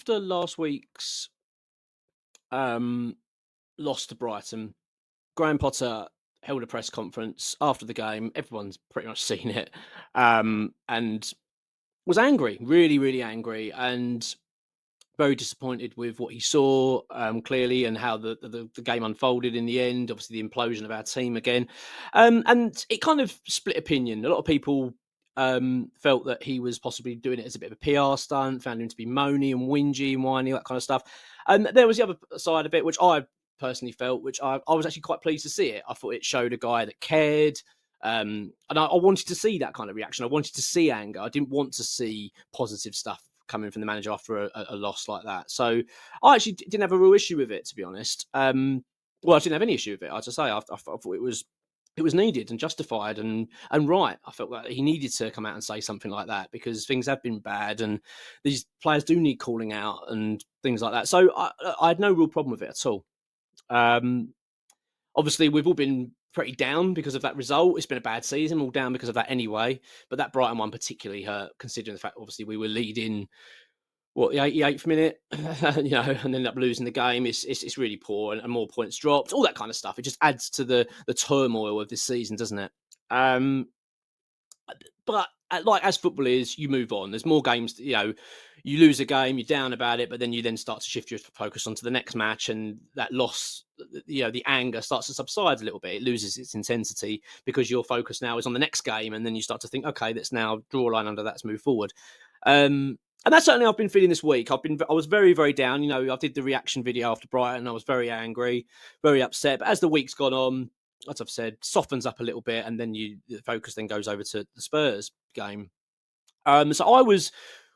after last week's um, loss to Brighton, Graham Potter held a press conference after the game. Everyone's pretty much seen it, and was angry, really, really angry, and very disappointed with what he saw clearly and how the game unfolded in the end. Obviously, the implosion of our team again, and it kind of split opinion. A lot of people felt that he was possibly doing it as a bit of a PR stunt, found him to be moany and whingy and whiny, that kind of stuff. And there was the other side of it, which I personally felt, which I was actually quite pleased to see it. I thought it showed a guy that cared. And I wanted to see that kind of reaction. I wanted to see anger. I didn't want to see positive stuff coming from the manager after a loss like that. So I actually didn't have a real issue with it, to be honest. Well, I didn't have any issue with it. As I say, I thought it was needed and justified and right. I felt that he needed to come out and say something like that because things have been bad and these players do need calling out and things like that. So I had no real problem with it at all. Um, Obviously, we've all been pretty down because of that result. It's been a bad season, all down because of that anyway. But that Brighton one particularly hurt, considering the fact obviously we were leading the 88th minute, and ended up losing the game. It's really poor and more points dropped, all that kind of stuff. It just adds to the turmoil of this season, doesn't it? But like as football is, you move on. There's more games. You lose a game, you're down about it, but then you then start to shift your focus onto the next match, and that loss, the anger starts to subside a little bit. It loses its intensity because your focus now is on the next game, and then you start to think, okay, let's now draw a line under that, let's move forward. And that's certainly I've been feeling this week. I was very, very down. I did the reaction video after Brighton. I was very angry, very upset. But as the week's gone on, as I've said, softens up a little bit, and then the focus then goes over to the Spurs game. So I was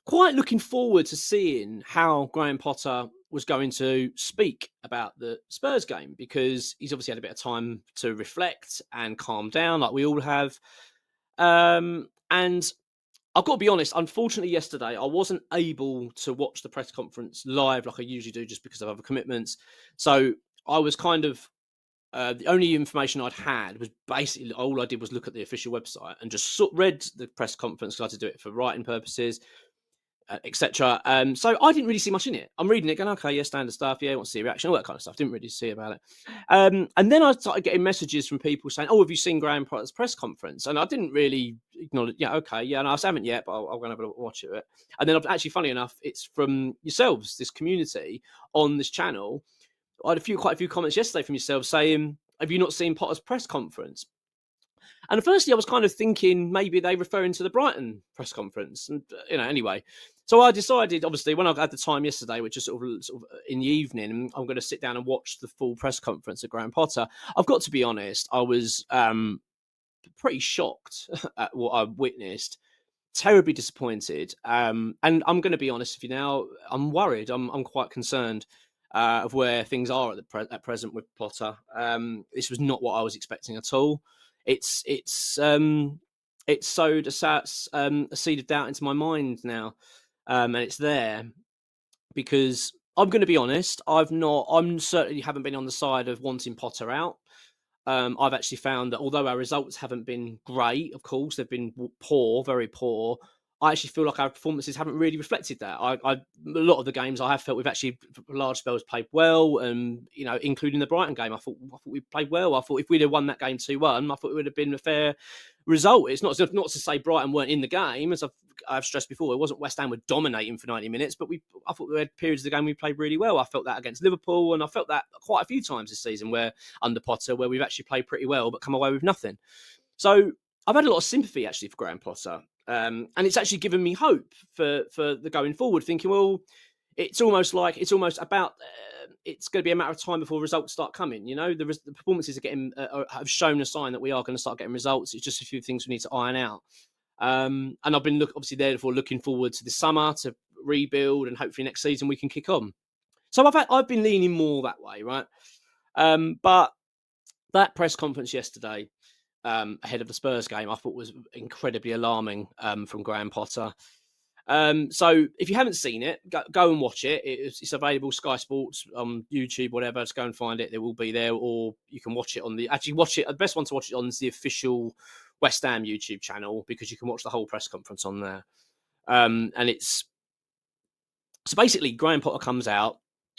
quite looking forward to seeing how Graham Potter was going to speak about the Spurs game because he's obviously had a bit of time to reflect and calm down, like we all have. And I've got to be honest, unfortunately, yesterday I wasn't able to watch the press conference live like I usually do just because of other commitments. So I was kind of the only information I'd had was basically all I did was look at the official website and just read the press conference because I had to do it for writing purposes, etc. So I didn't really see much in it. I'm reading it, going, okay, yeah, standard stuff, yeah, I want to see a reaction, all that kind of stuff. Didn't really see about it. And then I started getting messages from people saying, "Oh, have you seen Graham Potter's press conference?" And I didn't really acknowledge. Yeah, okay, yeah, and I haven't yet, but I'm going to have a watch it. And then actually, funny enough, it's from yourselves, this community on this channel. I had quite a few comments yesterday from yourselves saying, "Have you not seen Potter's press conference?" And firstly, I was kind of thinking maybe they referring to the Brighton press conference, and anyway. So I decided, obviously, when I had the time yesterday, which is sort of in the evening, I'm going to sit down and watch the full press conference of Graham Potter. I've got to be honest, I was pretty shocked at what I witnessed, terribly disappointed, and I'm going to be honest with you now. I'm worried. I'm quite concerned of where things are at present with Potter. This was not what I was expecting at all. It's sowed a seed of doubt into my mind now, and it's there because I'm going to be honest. I'm certainly haven't been on the side of wanting Potter out. I've actually found that although our results haven't been great, of course, they've been poor, very poor. I actually feel like our performances haven't really reflected that. A lot of the games I have felt we've actually, for large spells, played well, and including the Brighton game, I thought we played well. I thought if we'd have won that game 2-1, I thought it would have been a fair result. It's not to say Brighton weren't in the game, as I've stressed before. It wasn't West Ham were dominating for 90 minutes, but I thought we had periods of the game we played really well. I felt that against Liverpool, and I felt that quite a few times this season where under Potter, where we've actually played pretty well but come away with nothing. So I've had a lot of sympathy actually for Graham Potter, and it's actually given me hope for the going forward. Thinking, well, it's almost about it's going to be a matter of time before results start coming. The performances are getting have shown a sign that we are going to start getting results. It's just a few things we need to iron out. And I've been therefore looking forward to this summer to rebuild, and hopefully next season we can kick on. So I've been leaning more that way, right? But that press conference yesterday, ahead of the Spurs game, I thought was incredibly alarming from Graham Potter. So if you haven't seen it, go and watch it. It's available Sky Sports, YouTube, whatever. Just go and find it. It will be there, or you can watch it the best one to watch it on is the official West Ham YouTube channel because you can watch the whole press conference on there. And So basically, Graham Potter comes out,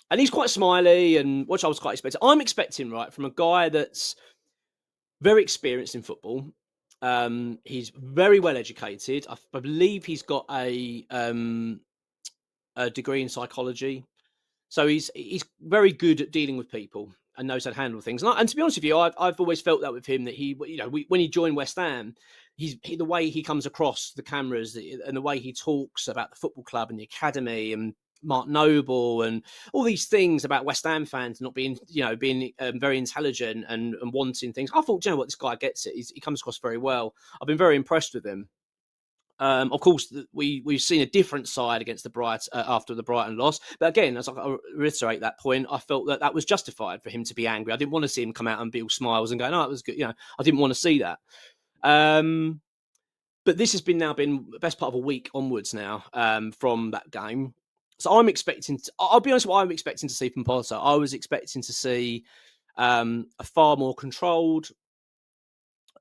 and he's quite smiley, and which I was quite expecting. I'm expecting, right, from a guy that's very experienced in football. He's very well educated. I believe he's got a degree in psychology. So he's very good at dealing with people and knows how to handle things. And to be honest with you, I've always felt that with him, that he, when he joined West Ham, the way he comes across the cameras and the way he talks about the football club and the academy and Mark Noble and all these things about West Ham fans not being, being very intelligent and wanting things. I thought, what, this guy gets it. He comes across very well. I've been very impressed with him. Of course, we've seen a different side against the after the Brighton loss. But again, as I reiterate that point, I felt that was justified for him to be angry. I didn't want to see him come out and be all smiles and go, "No, it was good." I didn't want to see that. But this has been the best part of a week onwards now from that game. So I'm expecting. I'll be honest, what I'm expecting to see from Potter. I was expecting to see a far more controlled,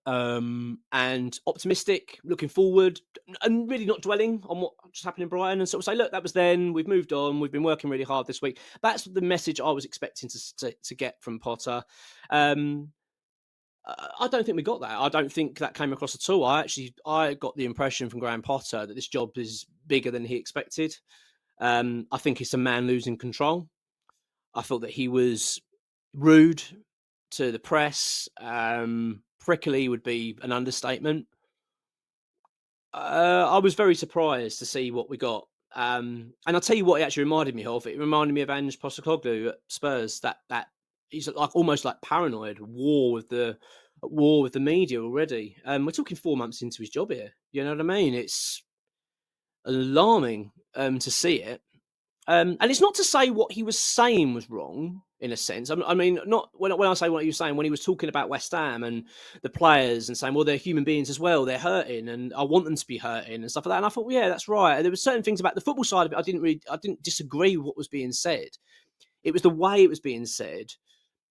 and optimistic, looking forward, and really not dwelling on what just happened in Brighton, and sort of say, look, that was then. We've moved on. We've been working really hard this week. That's the message I was expecting to get from Potter. Um, I don't think we got that. I don't think that came across at all. I got the impression from Graham Potter that this job is bigger than he expected. I think it's a man losing control. I felt that he was rude to the press. Prickly would be an understatement. I was very surprised to see what we got. And I'll tell you what it actually reminded me of. It reminded me of Ange Postecoglou at Spurs. That he's like almost like paranoid, war with the media already. We're talking 4 months into his job here. You know what I mean? It's alarming to see it. And it's not to say what he was saying was wrong in a sense. I mean, not when I say what he was saying, when he was talking about West Ham and the players and saying, well, they're human beings as well. They're hurting and I want them to be hurting and stuff like that. And I thought, well, yeah, that's right. And there were certain things about the football side of it. I didn't disagree with what was being said. It was the way it was being said.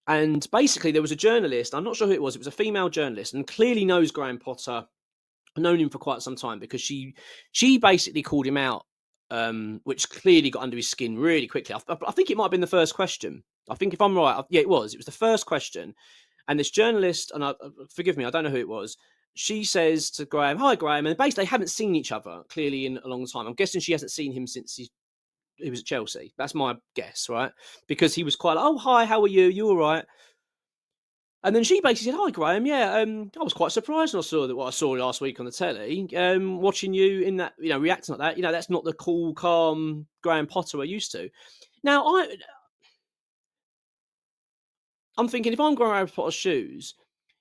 And basically there was a journalist. I'm not sure who it was. It was a female journalist and clearly knows Graham Potter. I've known him for quite some time because she basically called him out, which clearly got under his skin really quickly. I think it might have been the first question. I think if I'm right, yeah, it was. It was the first question, and this journalist, and forgive me, I don't know who it was. She says to Graham, "Hi, Graham," and basically they haven't seen each other clearly in a long time. I'm guessing she hasn't seen him since he was at Chelsea. That's my guess, right? Because he was quite like, "Oh, hi, how are you? You all right?" And then she basically said, "Hi, Graham. Yeah, I was quite surprised when I saw that what I saw last week on the telly. Watching you in that, reacting like that. That's not the cool, calm Graham Potter we're used to." Now, I'm thinking if I'm Graham Potter's shoes,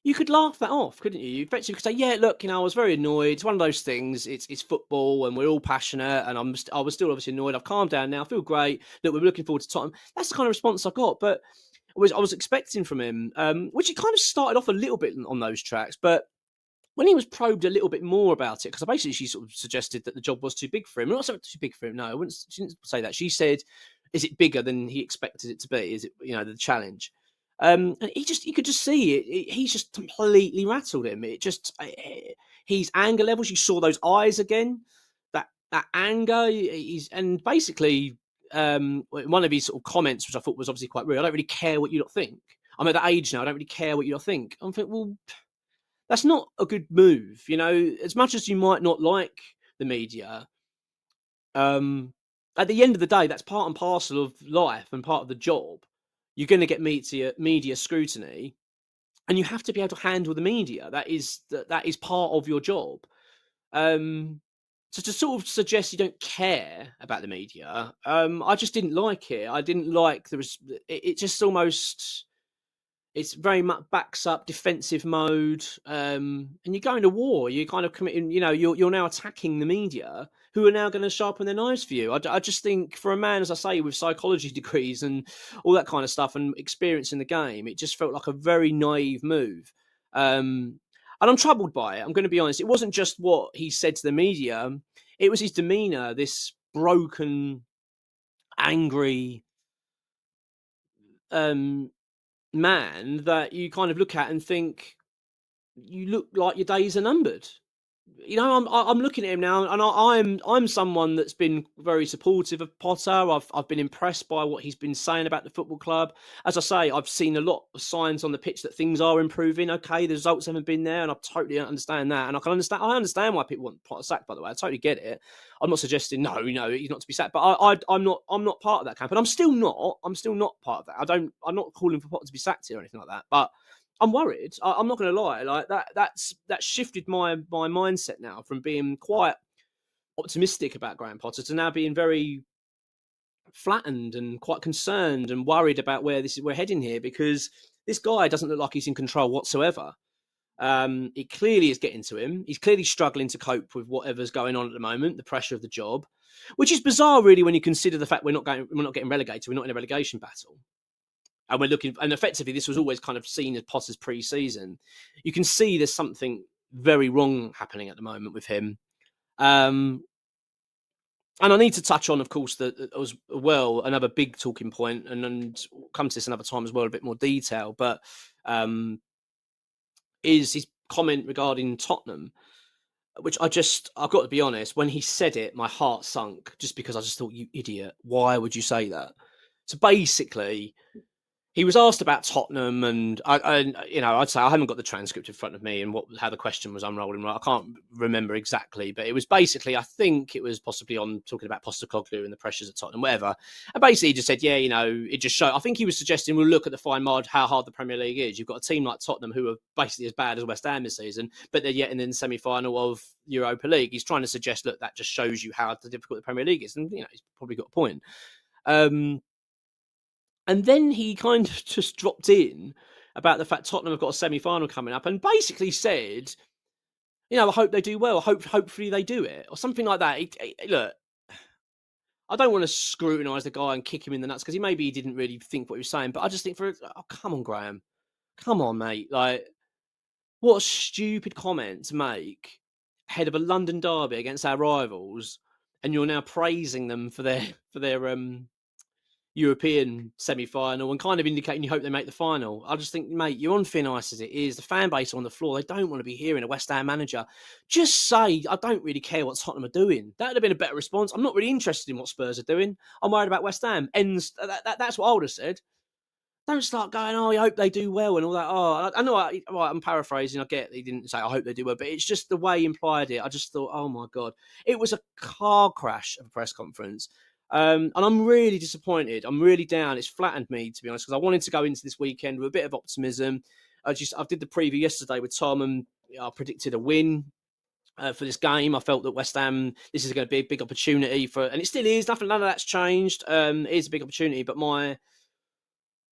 you could laugh that off, couldn't you? You effectively could say, "Yeah, look, I was very annoyed. It's one of those things. It's football, and we're all passionate, and I was still obviously annoyed. I've calmed down now. I feel great. Look, we're looking forward to Tottenham." That's the kind of response I got, but I was expecting from him, which he kind of started off a little bit on those tracks, but when he was probed a little bit more about it, because basically she sort of suggested that the job was too big for him. Not so too big for him. No, she didn't say that. She said, "Is it bigger than he expected it to be? Is it the challenge?" And you could just see it. He's just completely rattled him. His anger levels. You saw those eyes again. That anger. And basically one of his sort of comments, which I thought was obviously quite real. I don't really care what you lot think. I'm at that age now. I don't really care what you lot think. I'm thinking, well, that's not a good move. As much as you might not like the media, um, at the end of the day, that's part and parcel of life and part of the job. You're going to get media scrutiny, and you have to be able to handle the media. That is part of your job. So to sort of suggest you don't care about the media, I just didn't like it. I didn't like it just almost it's very much backs up defensive mode, and you're going to war. You're kind of committing. You're now attacking the media, who are now going to sharpen their knives for you. I just think for a man, as I say, with psychology degrees and all that kind of stuff and experience in the game, it just felt like a very naive move. And I'm troubled by it. I'm going to be honest. It wasn't just what he said to the media; it was his demeanour. This broken, angry, um, man that you kind of look at and think, you look like your days are numbered. I'm looking at him now, and I'm someone that's been very supportive of Potter. I've been impressed by what he's been saying about the football club. As I say, I've seen a lot of signs on the pitch that things are improving. Okay, the results haven't been there, and I totally understand that. And I understand why people want Potter sacked. By the way, I totally get it. I'm not suggesting no, he's not to be sacked, but I'm not part of that camp, and I'm still not part of that. I'm not calling for Potter to be sacked here or anything like that, but I'm worried. I'm not going to lie. Like that shifted my mindset now from being quite optimistic about Graham Potter to now being very flattened and quite concerned and worried about where we're heading here, because this guy doesn't look like he's in control whatsoever. It clearly is getting to him. He's clearly struggling to cope with whatever's going on at the moment, the pressure of the job, which is bizarre, really, when you consider the fact we're not getting relegated. We're not in a relegation battle. And we're looking, and effectively, this was always kind of seen as Potter's pre-season. You can see there's something very wrong happening at the moment with him. And I need to touch on, of course, that was another big talking point, and come to this another time as well, a bit more detail. But is his comment regarding Tottenham, which I've got to be honest, when he said it, my heart sunk, just because I just thought, you idiot, why would you say that? So basically, he was asked about Tottenham, and I'd say I haven't got the transcript in front of me and how the question was unrolling. Right, I can't remember exactly, but it was basically, I think it was possibly on talking about Postecoglou and the pressures at Tottenham, whatever. And basically, he just said, yeah, it just showed. I think he was suggesting we'll look at the fine margin, how hard the Premier League is. You've got a team like Tottenham who are basically as bad as West Ham this season, but they're yet in the semi-final of Europa League. He's trying to suggest, look, that just shows you how difficult the Premier League is, and he's probably got a point. And then he kind of just dropped in about the fact Tottenham have got a semi-final coming up, and basically said, I hope they do well. Hopefully they do it, or something like that. Look, I don't want to scrutinise the guy and kick him in the nuts, because he didn't really think what he was saying. But I just think, come on, Graham, come on, mate. Like, what a stupid comment to make ahead of a London derby against our rivals, and you're now praising them for their European semi-final and kind of indicating you hope they make the final. I just think, mate, you're on thin ice as it is. The fan base are on the floor. They don't want to be hearing a West Ham manager just say, I don't really care what Tottenham are doing. That would have been a better response. I'm not really interested in what Spurs are doing. I'm worried about West Ham. That's what I would have said. Don't start going, I hope they do well and all that. I know, I'm paraphrasing. I get he didn't say, I hope they do well, but it's just the way he implied it. I just thought, oh my God. It was a car crash of a press conference. And I'm really disappointed. I'm really down. It's flattened me, to be honest, because I wanted to go into this weekend with a bit of optimism. I did the preview yesterday with Tom, and I predicted a win for this game. I felt that West Ham, this is going to be a big opportunity and it still is. None of that's changed. It is a big opportunity, but my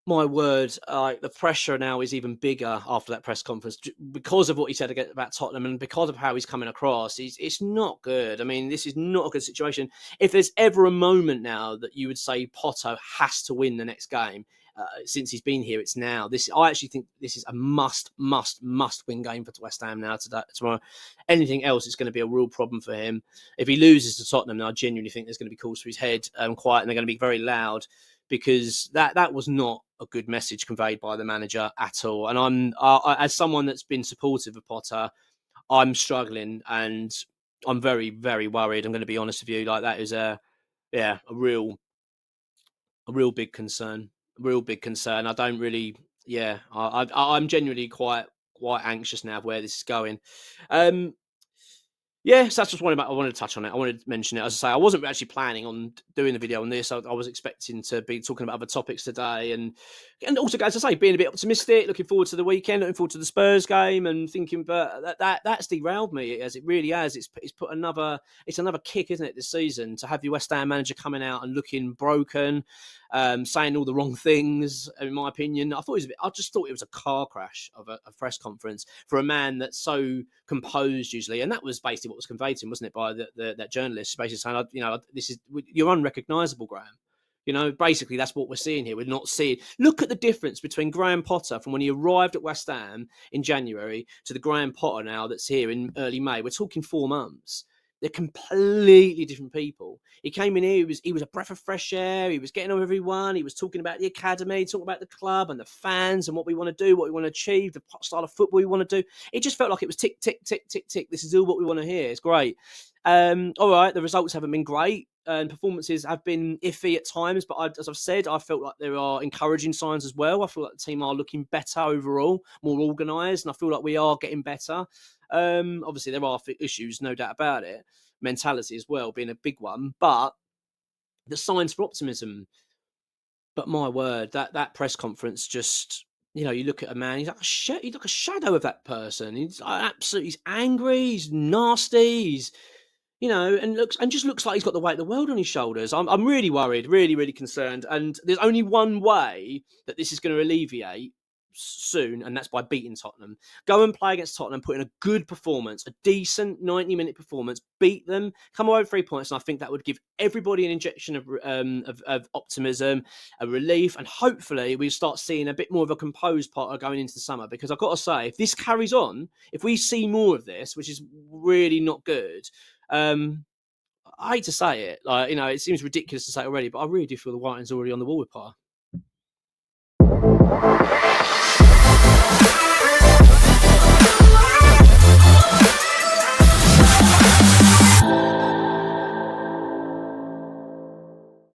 word, the pressure now is even bigger after that press conference because of what he said about Tottenham and because of how he's coming across. It's not good. I mean, this is not a good situation. If there's ever a moment now that you would say Potter has to win the next game, since he's been here, it's now. I actually think this is a must win game for West Ham now tomorrow. Anything else is going to be a real problem for him. If he loses to Tottenham, then I genuinely think there's going to be calls for his head quiet, and they're going to be very loud, because that was not a good message conveyed by the manager at all. And as someone that's been supportive of Potter, I'm struggling and I'm very, very worried. I'm going to be honest with you. Like, that is a real big concern. Real big concern. I don't really, I'm genuinely quite anxious now of where this is going. Yeah, so that's just one about. I wanted to touch on it. I wanted to mention it. As I say, I wasn't actually planning on doing the video on this. I was expecting to be talking about other topics today, and also, as I say, being a bit optimistic, looking forward to the weekend, looking forward to the Spurs game, and thinking, but that's derailed me, as it really has. It's put another kick, isn't it, this season, to have the West Ham manager coming out and looking broken, saying all the wrong things. In my opinion, I just thought it was a car crash of a press conference for a man that's so composed usually, and that was basically what was conveyed to him, wasn't it, by that journalist, basically saying, you're unrecognisable, Graham. Basically that's what we're seeing here. We're not seeing. Look at the difference between Graham Potter from when he arrived at West Ham in January to the Graham Potter now that's here in early May. We're talking 4 months. They're completely different people. He came in here, he was a breath of fresh air. He was getting on with everyone. He was talking about the academy, talking about the club and the fans and what we want to do, what we want to achieve, the style of football we want to do. It just felt like it was tick, tick, tick, tick, tick. This is all what we want to hear. It's great. All right, the results haven't been great, and performances have been iffy at times. But as I've said, I felt like there are encouraging signs as well. I feel like the team are looking better overall, more organised, and I feel like we are getting better. Obviously, there are issues, no doubt about it. Mentality as well being a big one, but the signs for optimism. But my word, that press conference just. You look at a man. He's like a shadow of that person. He's absolutely. He's angry. He's nasty. And just looks like he's got the weight of the world on his shoulders. I'm really worried, really, really concerned. And there's only one way that this is going to alleviate soon, and that's by beating Tottenham. Go and play against Tottenham, put in a good performance, a decent 90-minute performance, beat them, come away with 3 points, and I think that would give everybody an injection of optimism, a relief, and hopefully we start seeing a bit more of a composed Potter going into the summer. Because I've got to say, if this carries on, if we see more of this, which is really not good. I hate to say it, it seems ridiculous to say already, but I really do feel the writing's already on the wall with Potter.